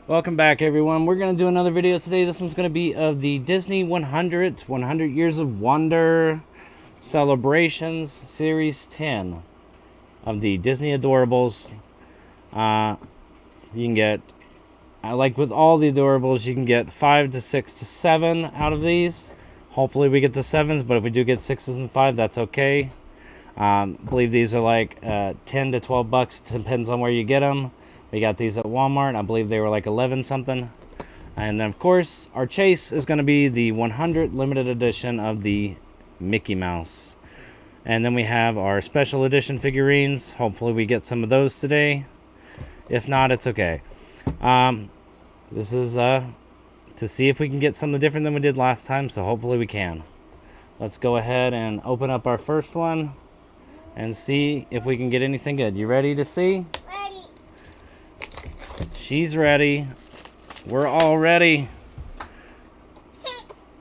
Welcome back, everyone. We're going to do another video today. This one's going to be of the Disney 100 Years of Wonder Celebrations Series 10 of the Disney Doorables. You can get, like with all the Doorables, you can get 5 to 6 to 7 out of these. Hopefully we get the 7s, but if we do get 6s and 5, that's okay. I believe these are like 10 to 12 bucks. Depends on where you get them. We got these at Walmart. I believe they were like 11 something. And then, of course, our chase is going to be the 100 limited edition of the Mickey Mouse. And then we have our special edition figurines. Hopefully we get some of those today. If not, it's okay. This is to see if we can get something different than we did last time. So hopefully we can. Let's go ahead and open up our first one and see if we can get anything good. You ready to see? She's ready. We're all ready.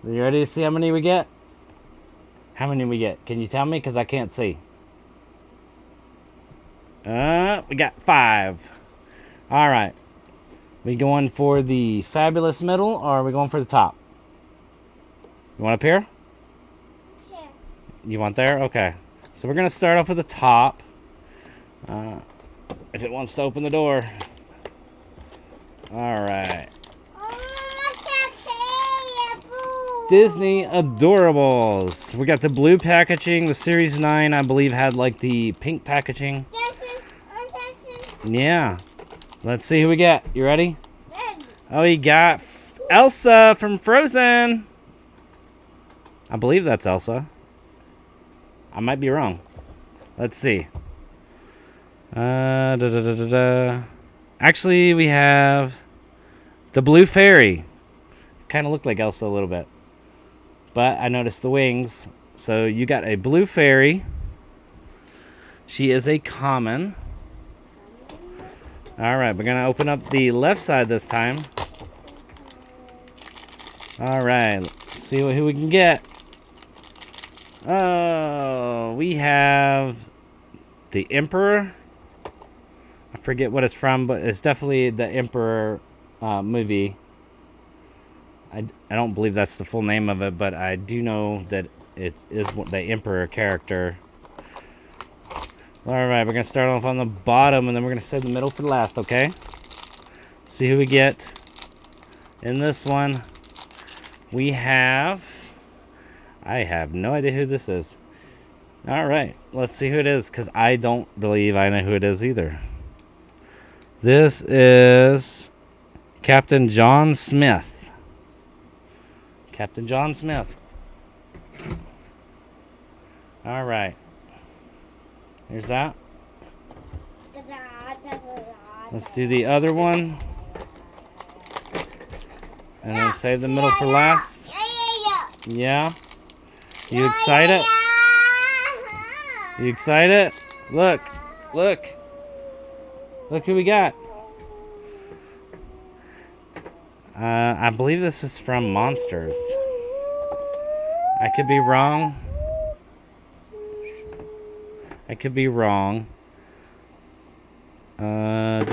You ready to see how many we get? How many we get? Can you tell me? Because I can't see. We got 5. All right. We going for the fabulous middle, or are we going for the top? You want up here? Here. You want there? Okay. So we're going to start off with the top. If it wants to open the door. All right. Disney Doorables. We got the blue packaging. The Series 9, I believe, had like the pink packaging. Yeah. Let's see who we get. You ready? Oh, you got Elsa from Frozen. I believe that's Elsa. I might be wrong. Let's see. Actually, we have the Blue Fairy. Kind of looked like Elsa a little bit. But I noticed the wings. So you got a Blue Fairy. She is a common. Alright, we're going to open up the left side this time. Alright, let's see who we can get. Oh, we have the Emperor. I forget what it's from, but it's definitely the Emperor movie. I don't believe that's the full name of it, but I do know that it is the Emperor character. Alright, we're going to start off on the bottom, and then we're going to save the middle for last, okay? See who we get in this one. We have... I have no idea who this is. Alright, let's see who it is, because I don't believe I know who it is either. This is Captain John Smith. Captain John Smith. All right. Here's that. Let's do the other one. And then save the middle for last. Yeah. You excited? You excited? Look. Look. Look who we got. I believe this is from Monsters. I could be wrong. I could be wrong. It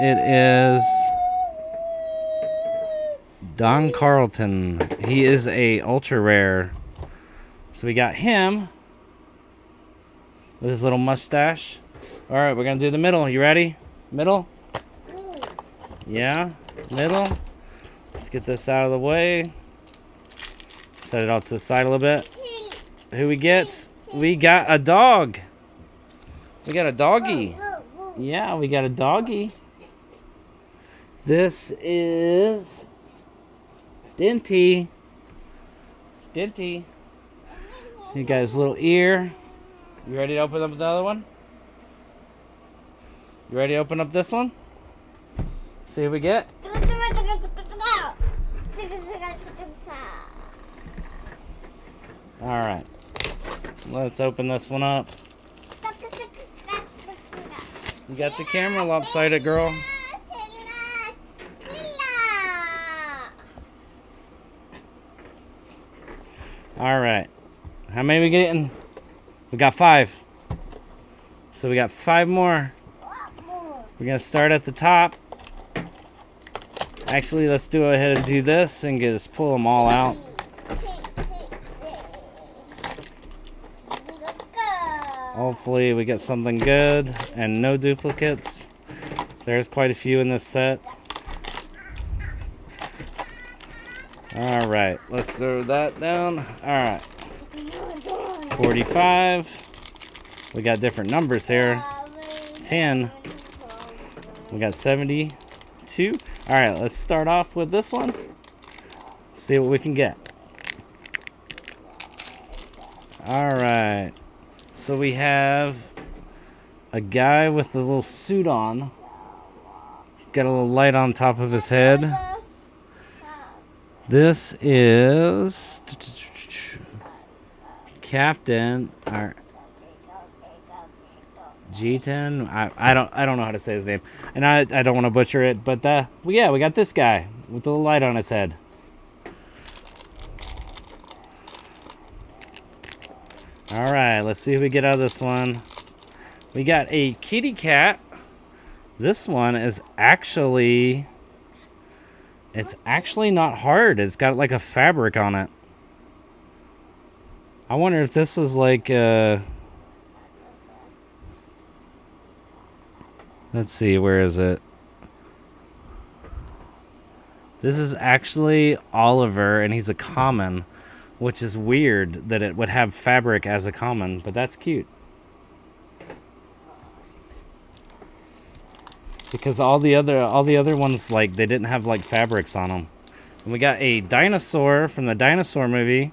is Don Carlton. He is a ultra rare. So we got him with his little mustache. All right, we're going to do the middle. You ready? Middle? Yeah, middle. Let's get this out of the way. Set it off to the side a little bit. Who we get? We got a dog. We got a doggy. Yeah, we got a doggy. This is Denty. Denty. You got his little ear. You ready to open up the other one? You ready to open up this one? See who we get? Alright. Let's open this one up. You got the camera lopsided, girl. Alright. How many are we getting? We got 5. So we got 5 more. We're going to start at the top. Actually, let's go ahead and do this and just pull them all out. Hopefully we get something good and no duplicates. There's quite a few in this set. All right, let's throw that down. All right, 45. We got different numbers here. 10. We got 72. All right, let's start off with this one. See what we can get. All right. So we have a guy with a little suit on. Got a little light on top of his head. This is Captain G10. I don't know how to say his name, and I don't want to butcher it. But yeah, we got this guy with a little light on his head. All right, let's see who we get out of this one. We got a kitty cat. This one is actually, it's actually not hard. It's got like a fabric on it. I wonder if this is like, let's see, where is it? This is actually Oliver, and he's a common, which is weird that it would have fabric as a common, but that's cute. Because all the other ones, like, they didn't have like fabrics on them. And we got a dinosaur from the dinosaur movie.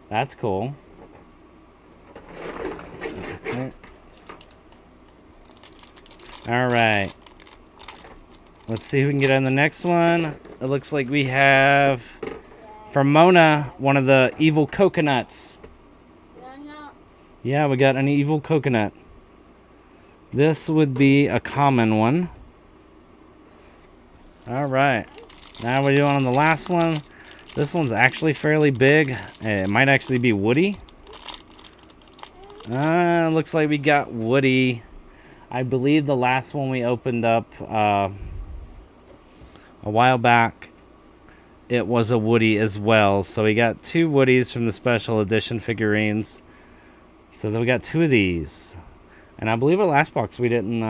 That's cool. All right. Let's see who we can get on the next one. It looks like we have from Mona one of the evil coconuts. Yeah, we got an evil coconut. This would be a common one. All right. Now we're doing on the last one. This one's actually fairly big. It might actually be Woody. Looks like we got Woody. I believe the last one we opened up a while back, it was a Woody as well. So we got 2 Woodies from the special edition figurines. So then we got 2 of these. And I believe our last box we didn't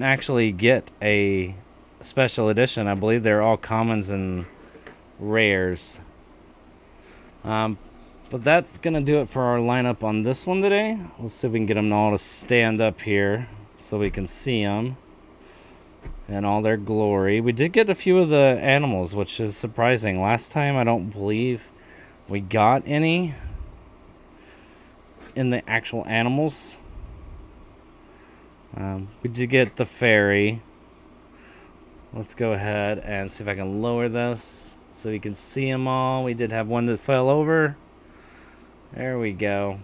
actually get a special edition. I believe they're all commons and rares. But that's gonna do it for our lineup on this one today. Let's see if we can get them all to stand up here so we can see them in all their glory. We did get a few of the animals, which is surprising. Last time I don't believe we got any in the actual animals. We did get the fairy. Let's go ahead and see if I can lower this so you can see them all. We did have one that fell over. There we go.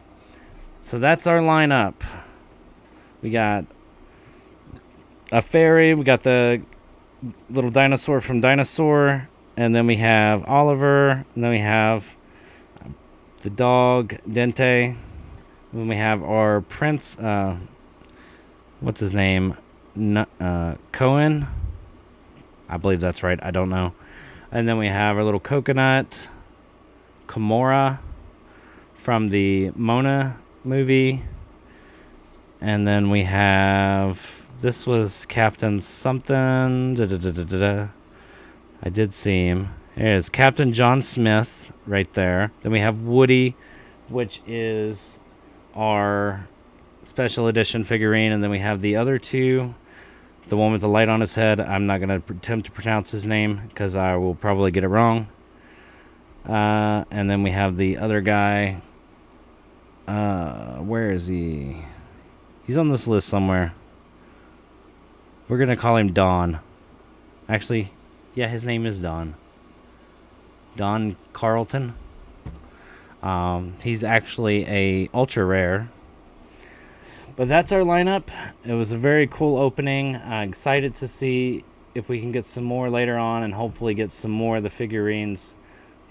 So that's our lineup. We got a fairy. We got the little dinosaur from Dinosaur. And then we have Oliver. And then we have the dog, Dente. Then we have our prince, what's his name? Cohen. I believe that's right. I don't know. And then we have our little coconut, Kimura, from the Mona movie. And then we have, this was Captain something. I did see him. There's Captain John Smith right there. Then we have Woody, which is our special edition figurine. And then we have the other 2. The one with the light on his head. I'm not going to attempt to pronounce his name because I will probably get it wrong. And then we have the other guy. Where is he? He's on this list somewhere. We're going to call him Don. Actually, yeah, his name is Don. Don Carlton. He's actually a ultra rare. But that's our lineup. It was a very cool opening. Excited to see if we can get some more later on and hopefully get some more of the figurines.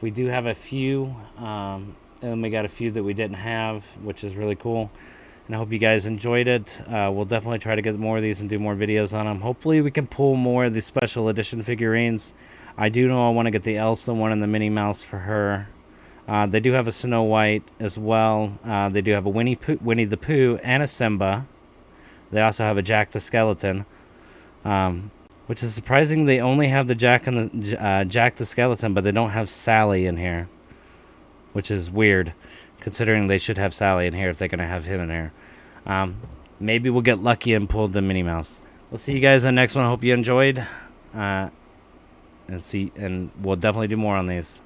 We do have a few, and we got a few that we didn't have, which is really cool. And I hope you guys enjoyed it. We'll definitely try to get more of these and do more videos on them. Hopefully we can pull more of these special edition figurines. I do know I want to get the Elsa one and the Minnie Mouse for her. They do have a Snow White as well. They do have a Winnie the Pooh and a Simba. They also have a Jack the Skeleton. Which is surprising. They only have the Jack the Skeleton, but they don't have Sally in here. Which is weird, considering they should have Sally in here if they're going to have him in here. Maybe we'll get lucky and pull the Minnie Mouse. We'll see you guys in the next one. I hope you enjoyed. And we'll definitely do more on these.